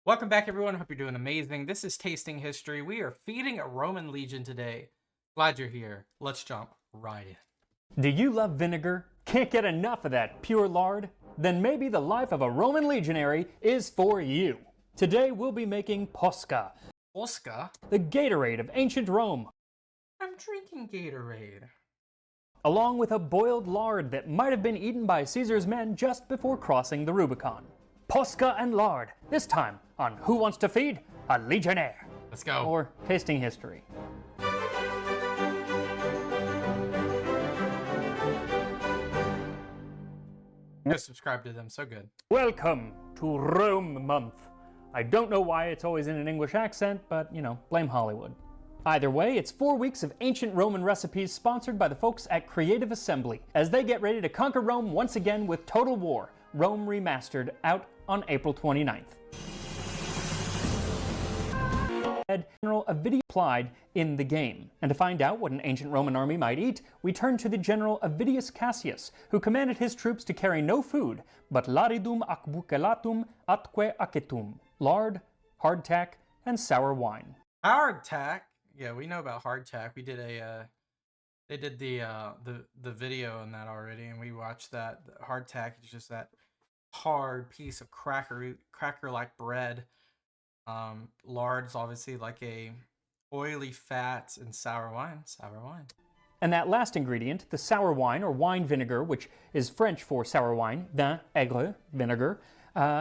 Welcome back, everyone. Hope you're doing amazing. This is Tasting History. We are feeding a Roman legion today. Glad you're here. Let's jump right in. Do you love vinegar? Can't get enough of that pure lard? Then maybe the life of a Roman legionary is for you. Today we'll be making Posca, Posca? the Gatorade of ancient Rome, I'm drinking Gatorade. along with a boiled lard that might have been eaten by Caesar's men just before crossing the Rubicon. Posca and lard, this time on Who Wants to Feed a Legionnaire? Let's go. Or Tasting History. Go subscribe to them. So good. Welcome to Rome Month. I don't know why it's always in an English accent, but, blame Hollywood. Either way, it's 4 weeks of ancient Roman recipes sponsored by the folks at Creative Assembly as they get ready to conquer Rome once again with Total War, Rome Remastered, out on April 29th. General Avidius applied in the game. And to find out what an ancient Roman army might eat, we turn to the general Avidius Cassius, who commanded his troops to carry no food but laridum ac bucellatum atque acetum, lard, hardtack, and sour wine. Hardtack. Yeah, we know about hardtack. We did they did the video on that already, and we watched that. The hardtack is just that hard piece of cracker-like bread. Lard's obviously like a oily fat, and sour wine. And that last ingredient, the sour wine or wine vinegar, which is French for sour wine, vin aigre, vinegar,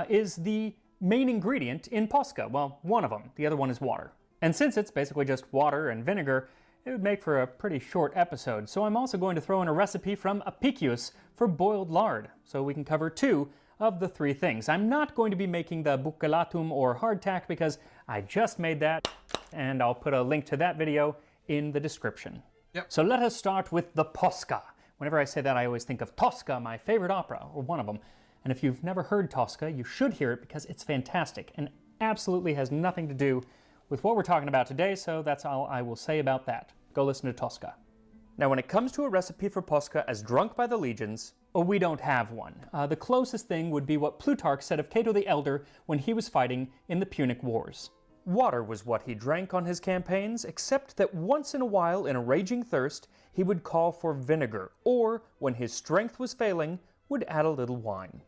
is the main ingredient in Posca. Well, one of them. The other one is water. And since it's basically just water and vinegar, it would make for a pretty short episode. So I'm also going to throw in a recipe from Apicius for boiled lard, so we can cover 2 of the 3 things. I'm not going to be making the bucellatum or hardtack because I just made that, and I'll put a link to that video in the description. Yep. So let us start with the Posca. Whenever I say that, I always think of Tosca, my favorite opera, or one of them. And if you've never heard Tosca, you should hear it because it's fantastic and absolutely has nothing to do with what we're talking about today, so that's all I will say about that. Go listen to Tosca. Now, when it comes to a recipe for Posca as drunk by the legions, we don't have one. The closest thing would be what Plutarch said of Cato the Elder when he was fighting in the Punic Wars. Water was what he drank on his campaigns, except that once in a while, in a raging thirst, he would call for vinegar, or, when his strength was failing, would add a little wine.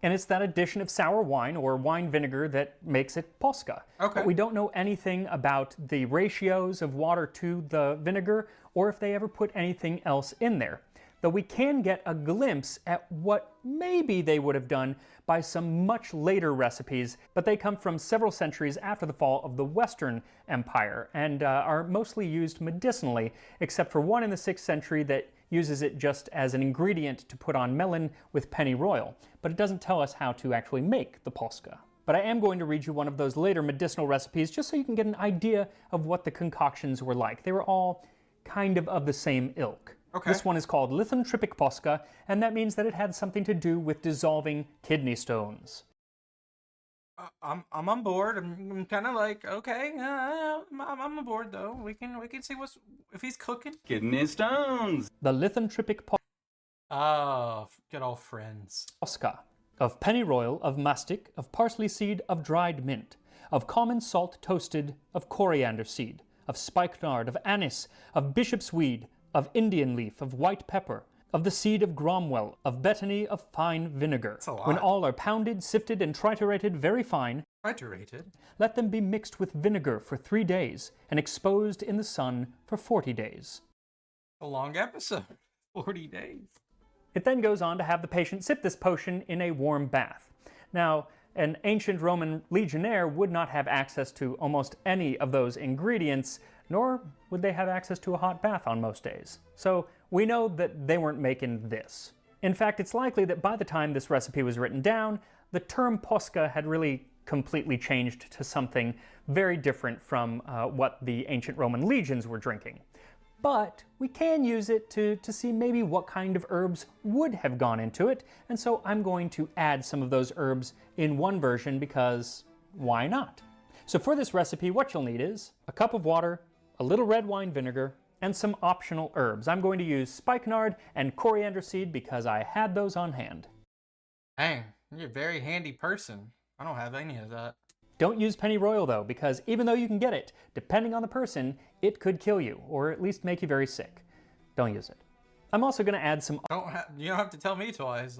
And it's that addition of sour wine or wine vinegar that makes it Posca. Okay. But we don't know anything about the ratios of water to the vinegar, or if they ever put anything else in there. Though we can get a glimpse at what maybe they would have done by some much later recipes, but they come from several centuries after the fall of the Western Empire and are mostly used medicinally, except for one in the 6th century that uses it just as an ingredient to put on melon with pennyroyal, but it doesn't tell us how to actually make the Posca. But I am going to read you one of those later medicinal recipes just so you can get an idea of what the concoctions were like. They were all kind of the same ilk. Okay. This one is called Lythantropic Posca, and that means that it had something to do with dissolving kidney stones. I'm on board. I'm kind of like, okay, I'm on board though. We can see if he's cooking. Kidney stones. The Lythantropic Oh, good old friends. Posca, of pennyroyal, of mastic, of parsley seed, of dried mint, of common salt toasted, of coriander seed, of spikenard, of anise, of bishop's weed, of Indian leaf, of white pepper, of the seed of gromwell, of betony, of fine vinegar. That's a lot. When all are pounded, sifted, and triturated very fine, Triturated? let them be mixed with vinegar for 3 days, and exposed in the sun for 40 days. A long episode. 40 days. It then goes on to have the patient sip this potion in a warm bath. Now, an ancient Roman legionnaire would not have access to almost any of those ingredients, nor would they have access to a hot bath on most days. So we know that they weren't making this. In fact, it's likely that by the time this recipe was written down, the term Posca had really completely changed to something very different from what the ancient Roman legions were drinking. But we can use it to see maybe what kind of herbs would have gone into it, and so I'm going to add some of those herbs in one version because why not? So for this recipe, what you'll need is a cup of water, a little red wine vinegar, and some optional herbs. I'm going to use spikenard and coriander seed because I had those on hand. Dang, you're a very handy person. I don't have any of that. Don't use pennyroyal though, because even though you can get it, depending on the person, it could kill you, or at least make you very sick. Don't use it. I'm also going to add some You don't have to tell me twice.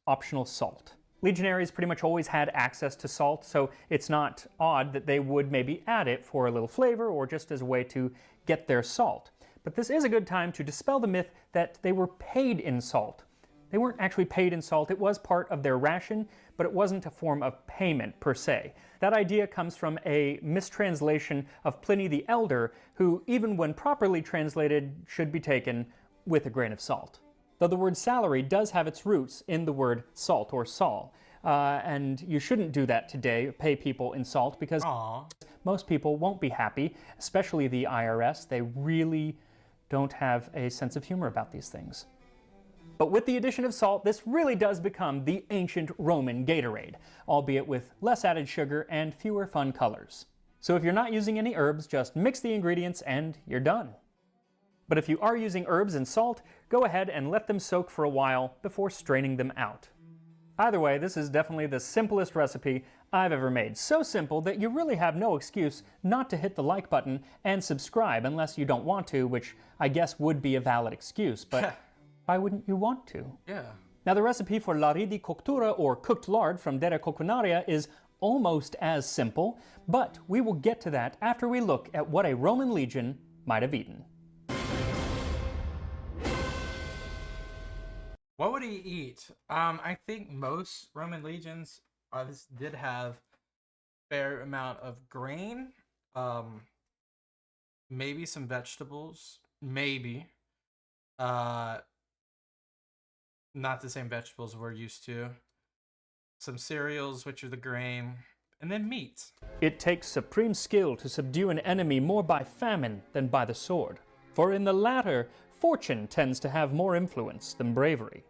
optional salt. Legionaries pretty much always had access to salt, so it's not odd that they would maybe add it for a little flavor or just as a way to get their salt. But this is a good time to dispel the myth that they were paid in salt. They weren't actually paid in salt. It was part of their ration, but it wasn't a form of payment per se. That idea comes from a mistranslation of Pliny the Elder, who, even when properly translated, should be taken with a grain of salt. Though the word salary does have its roots in the word salt or sol. And you shouldn't do that today, pay people in salt, because most people won't be happy, especially the IRS. They really don't have a sense of humor about these things. But with the addition of salt, this really does become the ancient Roman Gatorade, albeit with less added sugar and fewer fun colors. So if you're not using any herbs, just mix the ingredients and you're done. But if you are using herbs and salt, go ahead and let them soak for a while before straining them out. Either way, this is definitely the simplest recipe I've ever made. So simple that you really have no excuse not to hit the like button and subscribe unless you don't want to, which I guess would be a valid excuse, but why wouldn't you want to? Yeah. Now the recipe for laridi coctura, or cooked lard from Dere Coquinaria, is Almost as simple, but we will get to that after we look at what a Roman legion might have eaten. What would he eat? I think most Roman legions did have a fair amount of grain, maybe some vegetables, maybe. Not the same vegetables we're used to. Some cereals, which are the grain, and then meat. It takes supreme skill to subdue an enemy more by famine than by the sword, for in the latter, fortune tends to have more influence than bravery.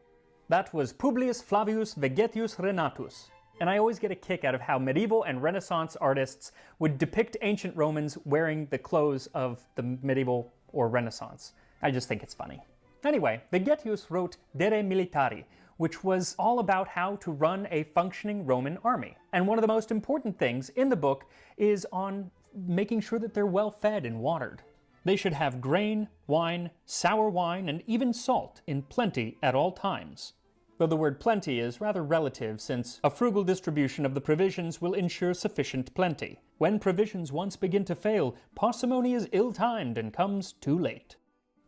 That was Publius Flavius Vegetius Renatus, and I always get a kick out of how medieval and Renaissance artists would depict ancient Romans wearing the clothes of the medieval or Renaissance. I just think it's funny. Anyway, Vegetius wrote Dere Militari, which was all about how to run a functioning Roman army. And one of the most important things in the book is on making sure that they're well fed and watered. They should have grain, wine, sour wine, and even salt in plenty at all times. Though the word plenty is rather relative, since a frugal distribution of the provisions will ensure sufficient plenty. When provisions once begin to fail, parsimony is ill-timed and comes too late.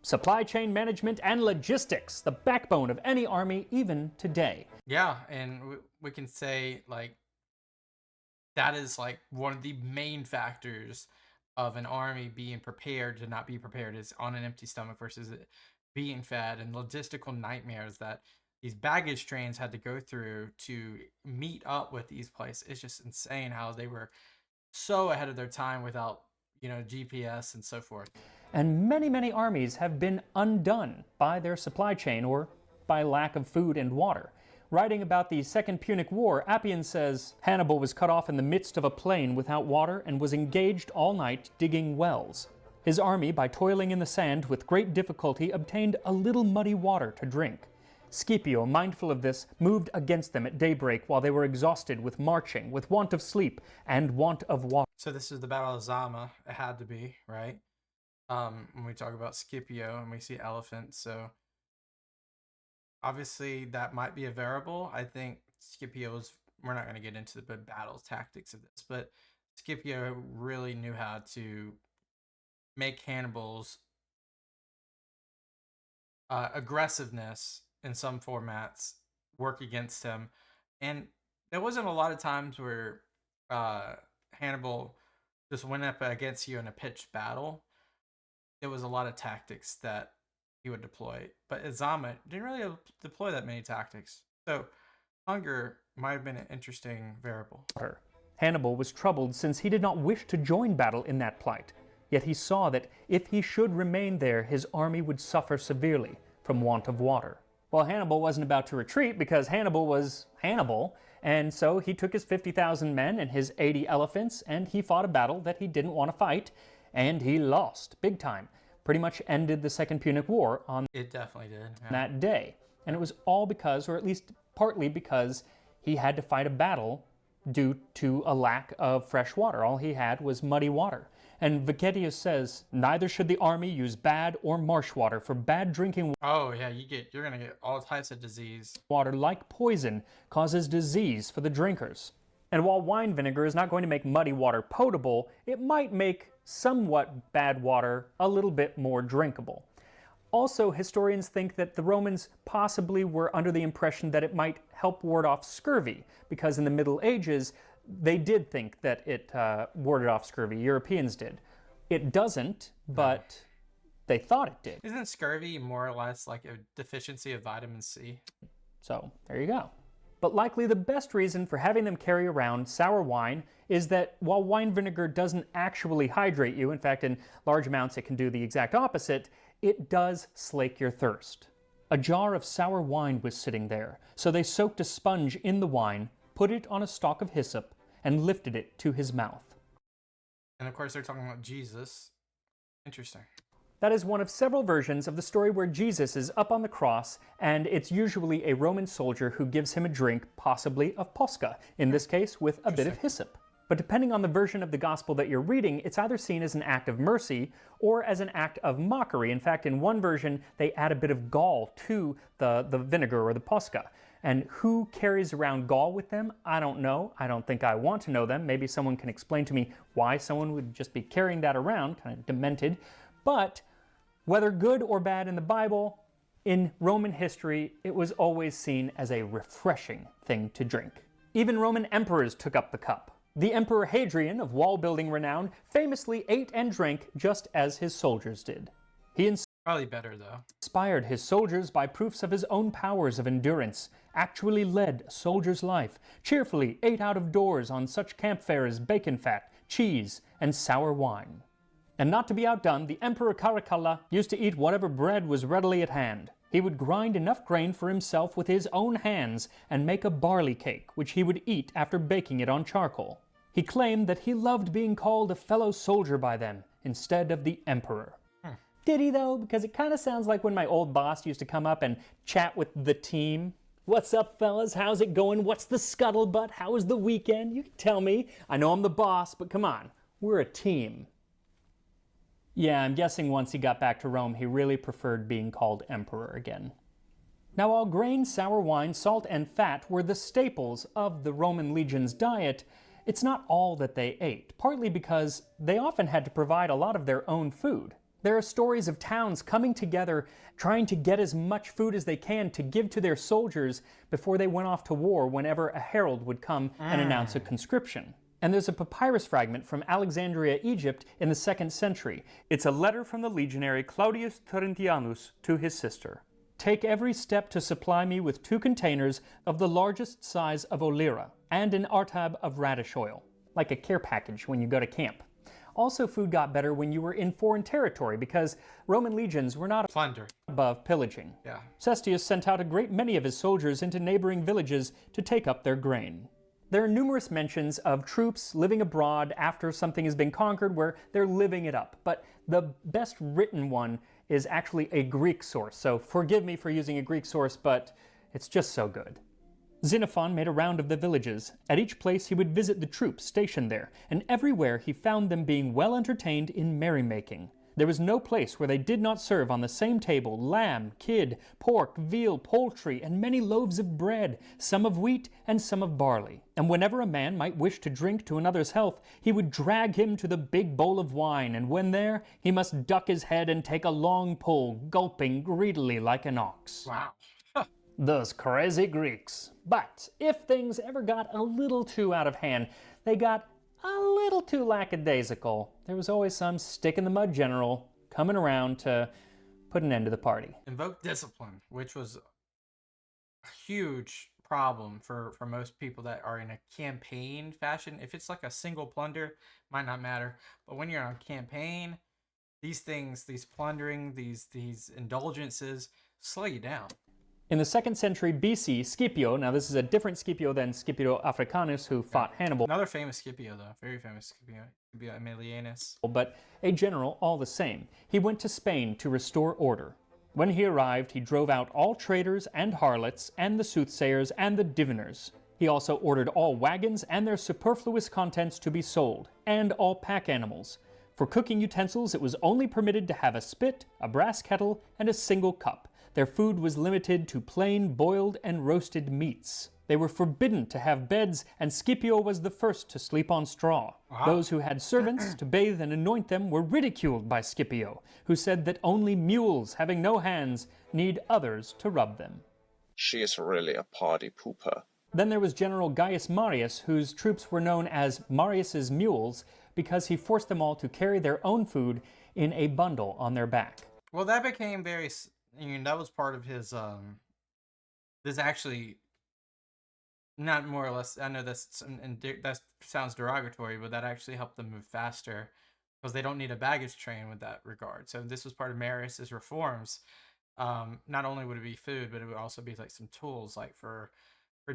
Supply chain management and logistics, the backbone of any army even today. Yeah, and we can say, like, that is, like, one of the main factors of an army being prepared to not be prepared is on an empty stomach versus it being fed, and logistical nightmares that these baggage trains had to go through to meet up with these places. It's just insane how they were so ahead of their time without, GPS and so forth. And many, many armies have been undone by their supply chain or by lack of food and water. Writing about the Second Punic War, Appian says, Hannibal was cut off in the midst of a plain without water and was engaged all night digging wells. His army, by toiling in the sand with great difficulty, obtained a little muddy water to drink. Scipio, mindful of this, moved against them at daybreak while they were exhausted with marching, with want of sleep, and want of water. So this is the Battle of Zama. It had to be, right? When we talk about Scipio and we see elephants, so obviously that might be a variable. I think Scipio's, we're not going to get into the battle tactics of this, but Scipio really knew how to make Hannibal's aggressiveness in some formats work against him. And there wasn't a lot of times where Hannibal just went up against you in a pitched battle. There was a lot of tactics that he would deploy, but Zama didn't really deploy that many tactics. So hunger might have been an interesting variable. Hannibal was troubled since he did not wish to join battle in that plight. Yet he saw that if he should remain there, his army would suffer severely from want of water. Well, Hannibal wasn't about to retreat because Hannibal was Hannibal, and so he took his 50,000 men and his 80 elephants, and he fought a battle that he didn't want to fight, and he lost big time. Pretty much ended the Second Punic War on It definitely did. Yeah. that day. And it was all because, or at least partly because, he had to fight a battle due to a lack of fresh water. All he had was muddy water. And Vegetius says, neither should the army use bad or marsh water, for bad drinking Oh yeah, you're gonna get all types of disease. water, like poison, causes disease for the drinkers. And while wine vinegar is not going to make muddy water potable, it might make somewhat bad water a little bit more drinkable. Also, historians think that the Romans possibly were under the impression that it might help ward off scurvy, because in the Middle Ages, they did think that it warded off scurvy. Europeans did. It doesn't, but they thought it did. Isn't scurvy more or less like a deficiency of vitamin C? So, there you go. But likely the best reason for having them carry around sour wine is that while wine vinegar doesn't actually hydrate you, in fact in large amounts it can do the exact opposite, it does slake your thirst. A jar of sour wine was sitting there, so they soaked a sponge in the wine, put it on a stalk of hyssop, and lifted it to his mouth. And of course they're talking about Jesus. Interesting. That is one of several versions of the story where Jesus is up on the cross, and it's usually a Roman soldier who gives him a drink, possibly of Posca, in this case with a bit of hyssop. But depending on the version of the gospel that you're reading, it's either seen as an act of mercy or as an act of mockery. In fact, in one version, they add a bit of gall to the vinegar or the Posca. And who carries around gall with them? I don't know. I don't think I want to know them. Maybe someone can explain to me why someone would just be carrying that around, kind of demented. But whether good or bad in the Bible, in Roman history, it was always seen as a refreshing thing to drink. Even Roman emperors took up the cup. The Emperor Hadrian, of wall-building renown, famously ate and drank just as his soldiers did. He Probably better though. inspired his soldiers by proofs of his own powers of endurance, actually led a soldier's life, cheerfully ate out of doors on such campfare as bacon fat, cheese, and sour wine. And not to be outdone, the Emperor Caracalla used to eat whatever bread was readily at hand. He would grind enough grain for himself with his own hands and make a barley cake, which he would eat after baking it on charcoal. He claimed that he loved being called a fellow soldier by them instead of the emperor. Did he though? Because it kind of sounds like when my old boss used to come up and chat with the team. What's up, fellas? How's it going? What's the scuttlebutt? How was the weekend? You can tell me. I know I'm the boss, but come on. We're a team. Yeah, I'm guessing once he got back to Rome, he really preferred being called emperor again. Now, while grain, sour wine, salt, and fat were the staples of the Roman legion's diet, it's not all that they ate, partly because they often had to provide a lot of their own food. There are stories of towns coming together, trying to get as much food as they can to give to their soldiers before they went off to war whenever a herald would come and announce a conscription. And there's a papyrus fragment from Alexandria, Egypt in the 2nd century. It's a letter from the legionary Claudius Terentianus to his sister. Take every step to supply me with 2 containers of the largest size of olira and an artab of radish oil, like a care package when you go to camp. Also, food got better when you were in foreign territory because Roman legions were not Plunder. above pillaging. Yeah. Cestius sent out a great many of his soldiers into neighboring villages to take up their grain. There are numerous mentions of troops living abroad after something has been conquered where they're living it up, but the best written one is actually a Greek source, so forgive me for using a Greek source, but it's just so good. Xenophon made a round of the villages. At each place he would visit the troops stationed there, and everywhere he found them being well entertained in merrymaking. There was no place where they did not serve on the same table lamb, kid, pork, veal, poultry, and many loaves of bread, some of wheat and some of barley. And whenever a man might wish to drink to another's health, he would drag him to the big bowl of wine, and when there, he must duck his head and take a long pull, gulping greedily like an ox. Wow. Those crazy Greeks. But if things ever got a little too out of hand, they got a little too lackadaisical, there was always some stick-in-the-mud general coming around to put an end to the party. Invoke discipline, which was a huge problem for most people that are in a campaign fashion. If it's like a single plunder, might not matter. But when you're on campaign, these things, these plundering, these indulgences slow you down. In the 2nd century BC, Scipio, now this is a different Scipio than Scipio Africanus who fought Hannibal, Another famous Scipio though, very famous Scipio Aemilianus. but a general all the same. He went to Spain to restore order. When he arrived, he drove out all traitors and harlots and the soothsayers and the diviners. He also ordered all wagons and their superfluous contents to be sold, and all pack animals. For cooking utensils, it was only permitted to have a spit, a brass kettle, and a single cup. Their food was limited to plain boiled and roasted meats. They were forbidden to have beds, and Scipio was the first to sleep on straw. Wow. Those who had servants to bathe and anoint them were ridiculed by Scipio, who said that only mules having no hands need others to rub them. She is really a party pooper. Then there was General Gaius Marius, whose troops were known as Marius's mules because he forced them all to carry their own food in a bundle on their back. Well, that became very, that was part of his, this actually, not more or less, I know that's, and that sounds derogatory, but that actually helped them move faster because they don't need a baggage train with that regard. So this was part of Marius's reforms. Not only would it be food, but it would also be like some tools, like for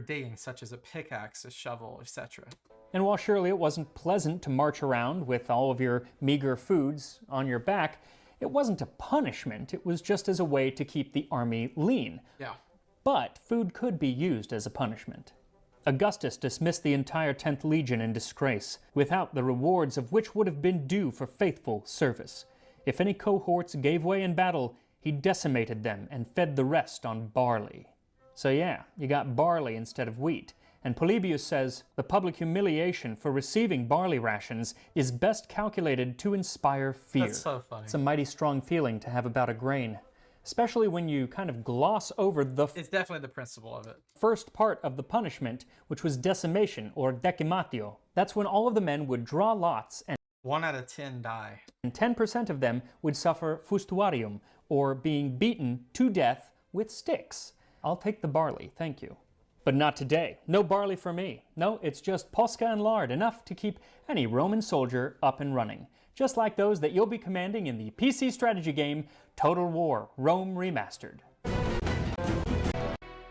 digging, such as a pickaxe, a shovel, etc. And while surely it wasn't pleasant to march around with all of your meager foods on your back, it wasn't a punishment, it was just as a way to keep the army lean. Yeah. But food could be used as a punishment. Augustus dismissed the entire 10th Legion in disgrace, without the rewards of which would have been due for faithful service. If any cohorts gave way in battle, he decimated them and fed the rest on barley. So yeah, you got barley instead of wheat. And Polybius says the public humiliation for receiving barley rations is best calculated to inspire fear. That's so funny. It's a mighty strong feeling to have about a grain, especially when you kind of gloss over the It's definitely the principle of it. first part of the punishment, which was decimation or decimatio. That's when all of the men would draw lots, and 1 out of 10 die. 10% of them would suffer fustuarium, or being beaten to death with sticks. I'll take the barley, thank you. But not today. No barley for me. No, it's just posca and lard, enough to keep any Roman soldier up and running. Just like those that you'll be commanding in the PC strategy game Total War Rome Remastered.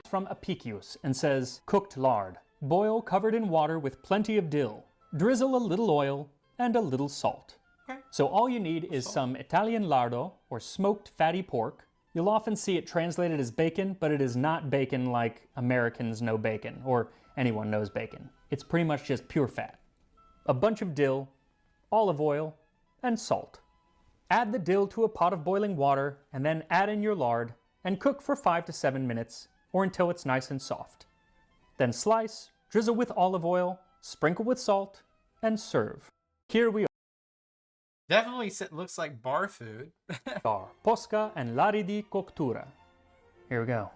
From Apicius and says, cooked lard. Boil covered in water with plenty of dill. Drizzle a little oil and a little salt. Okay. So all you need is some Italian lardo, or smoked fatty pork. You'll often see it translated as bacon, but it is not bacon like Americans know bacon, or anyone knows bacon. It's pretty much just pure fat. A bunch of dill, olive oil, and salt. Add the dill to a pot of boiling water, and then add in your lard, and cook for 5 to 7 minutes, or until it's nice and soft. Then slice, drizzle with olive oil, sprinkle with salt, and serve. Here we Definitely looks like bar food. are, Posca and Laridum cottura. Here we go.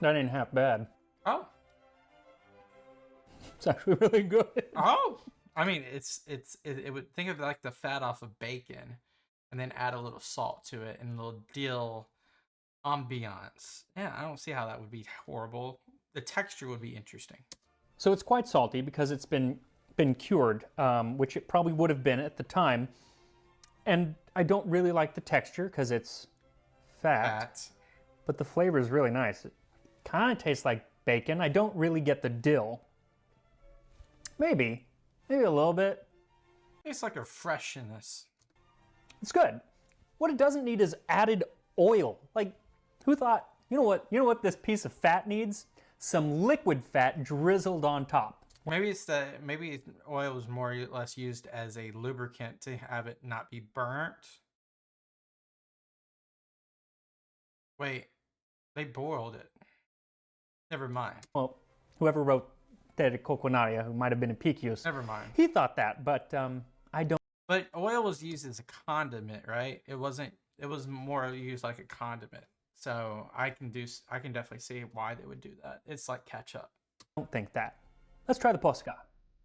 That ain't half bad. Oh. It's actually really good. Oh. I mean, it would, think of like the fat off of bacon and then add a little salt to it and a little dill ambiance. Yeah, I don't see how that would be horrible. The texture would be interesting. So it's quite salty because it's been cured, which it probably would have been at the time. And I don't really like the texture because it's fat, but the flavor is really nice. It kind of tastes like bacon. I don't really get the dill. Maybe a little bit. It's like a freshness. It's good. What it doesn't need is added oil. Like, who thought, you know what this piece of fat needs? Some liquid fat drizzled on top. Maybe oil is more or less used as a lubricant to have it not be burnt. Wait, they boiled it. Never mind. Well, whoever wrote De Coquinaria, who might have been Apicius, Never mind. he thought that, but I don't. But oil was used as a condiment, right? It wasn't. It was more used like a condiment. So I can definitely see why they would do that. It's like ketchup. Don't think that. Let's try the Posca.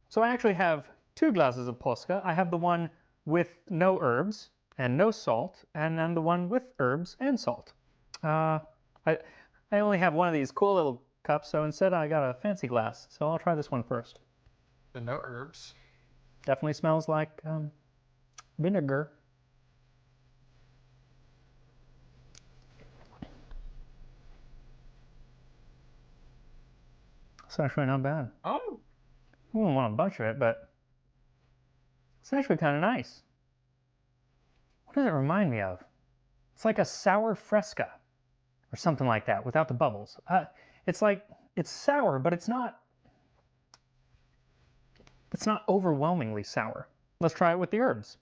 So I actually have 2 glasses of Posca. I have the one with no herbs and no salt, and then the one with herbs and salt. I only have one of these cool little cups, so instead I got a fancy glass. So I'll try this one first. The no herbs. Definitely smells like vinegar. It's actually not bad. Oh. I wouldn't want a bunch of it, but it's actually kind of nice. What does it remind me of? It's like a sour fresca or something like that without the bubbles. It's like, it's sour, but it's not overwhelmingly sour. Let's try it with the herbs.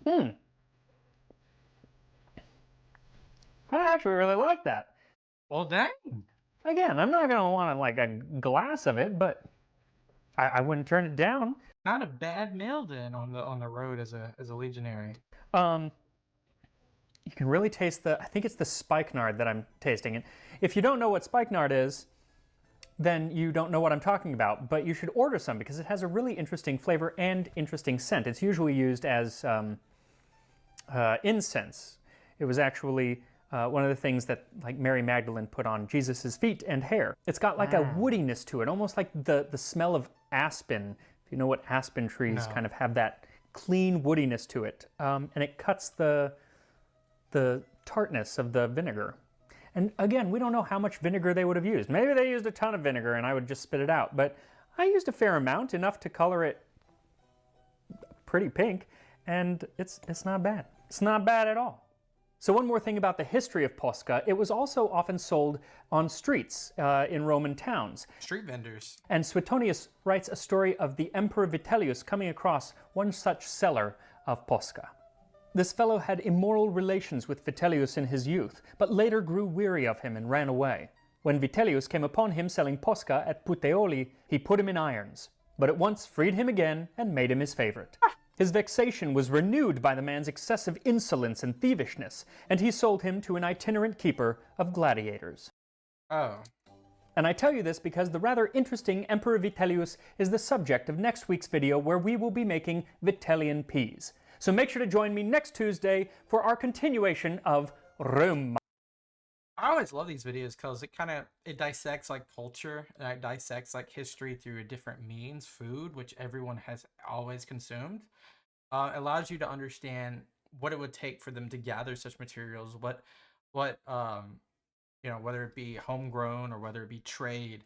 I actually really like that. Well, dang. Again, I'm not gonna want like a glass of it, but I wouldn't turn it down. Not a bad meal then on the road as a legionary. You can really taste I think it's the spikenard that I'm tasting. And if you don't know what spikenard is, then you don't know what I'm talking about, but you should order some because it has a really interesting flavor and interesting scent. It's usually used as incense. It was actually one of the things that like Mary Magdalene put on Jesus's feet and hair. It's got like a woodiness to it, almost like the smell of aspen. If you know what aspen trees kind of have that clean woodiness to it, and it cuts the tartness of the vinegar. And again, we don't know how much vinegar they would have used. Maybe they used a ton of vinegar and I would just spit it out, but I used a fair amount, enough to color it pretty pink, and it's not bad. It's not bad at all. So one more thing about the history of Posca, it was also often sold on streets in Roman towns. Street vendors. And Suetonius writes a story of the Emperor Vitellius coming across one such seller of Posca. This fellow had immoral relations with Vitellius in his youth, but later grew weary of him and ran away. When Vitellius came upon him selling Posca at Puteoli, he put him in irons, but at once freed him again and made him his favorite. His vexation was renewed by the man's excessive insolence and thievishness, and he sold him to an itinerant keeper of gladiators. Oh. And I tell you this because the rather interesting Emperor Vitellius is the subject of next week's video, where we will be making Vitellian peas. So make sure to join me next Tuesday for our continuation of Rome. I always love these videos because it dissects like culture, and it dissects like history through a different means, food, which everyone has always consumed. Allows you to understand what it would take for them to gather such materials, what whether it be homegrown or whether it be trade.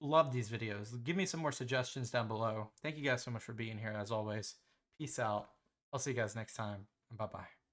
Love these videos. Give me some more suggestions down below. Thank you guys so much for being here as always. Peace out. I'll see you guys next time. Bye-bye.